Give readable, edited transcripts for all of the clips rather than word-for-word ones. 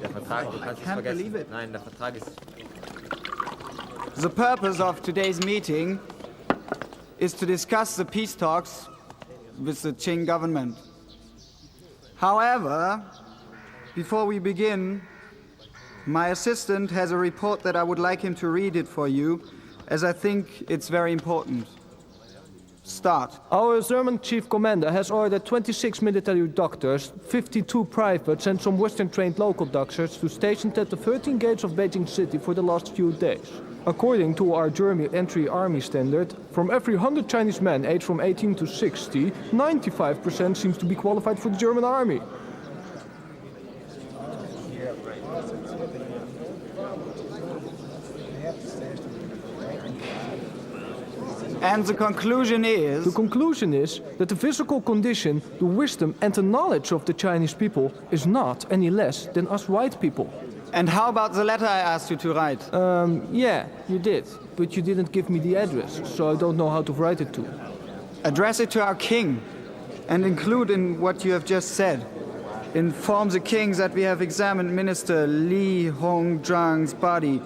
Der Vertrag, du kannst es vergessen. Nein, der Vertrag ist... The purpose of today's meeting is to discuss the peace talks with the Qing government. However, before we begin, my assistant has a report that I would like him to read it for you, as I think it's very important. Start. Our German chief commander has ordered 26 military doctors, 52 privates and some Western-trained local doctors to station at the 13 gates of Beijing City for the last few days. According to our German entry army standard, from every 100 Chinese men aged from 18 to 60, 95% seems to be qualified for the German army. And the conclusion is... The conclusion is that the physical condition, the wisdom and the knowledge of the Chinese people is not any less than us white people. And how about the letter I asked you to write? Yeah, you did. But you didn't give me the address, so I don't know how to write it to. Address it to our king and include in what you have just said. Inform the kings that we have examined Minister Li Hongzhang's body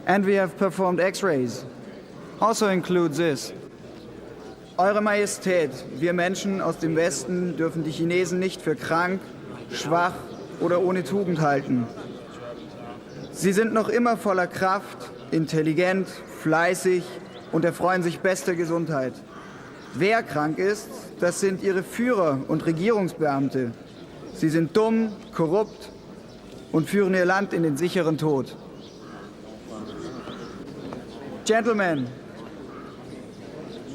and we have performed X-rays. Also include this. Eure Majestät, wir Menschen aus dem Westen dürfen die Chinesen nicht für krank, schwach oder ohne Tugend halten. Sie sind noch immer voller Kraft, intelligent, fleißig und erfreuen sich bester Gesundheit. Wer krank ist, das sind ihre Führer und Regierungsbeamte. Sie sind dumm, korrupt und führen ihr Land in den sicheren Tod. Gentlemen,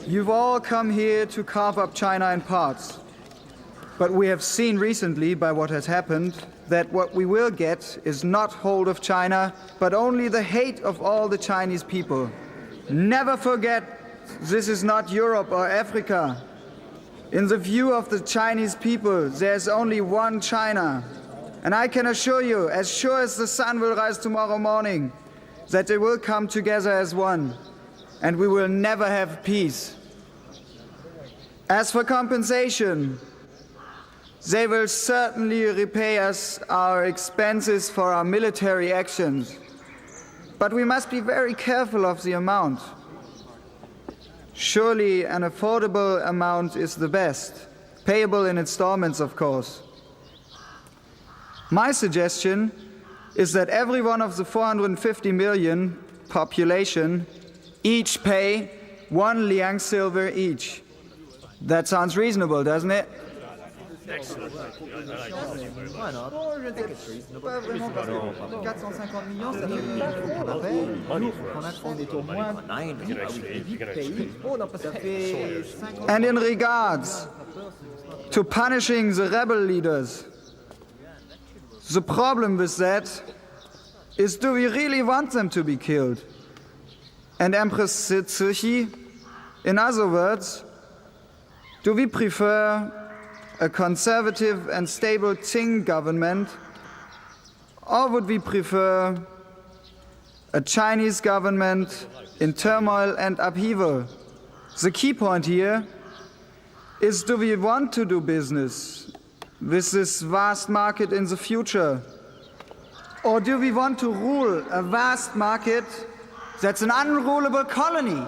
you've all come here to carve up China in parts. But we have seen recently, by what has happened, that what we will get is not hold of China, but only the hate of all the Chinese people. Never forget, this is not Europe or Africa. In the view of the Chinese people, there's only one China. And I can assure you, as sure as the sun will rise tomorrow morning, that they will come together as one, and we will never have peace. As for compensation, they will certainly repay us our expenses for our military actions. But we must be very careful of the amount. Surely an affordable amount is the best, payable in installments, of course. My suggestion is that every one of the 450 million population each pay 1 liang silver each. That sounds reasonable, doesn't it? Excellent. Pas vraiment parce que 450 millions, ça veut dire qu'on est au moins ça fait 50... And in regards to punishing the rebel leaders, the problem with that is, do we really want them to be killed? And Empress Cixi, in other words, do we prefer a conservative and stable Qing government, or would we prefer a Chinese government in turmoil and upheaval? The key point here is, do we want to do business with this vast market in the future? Or do we want to rule a vast market that's an unrulable colony?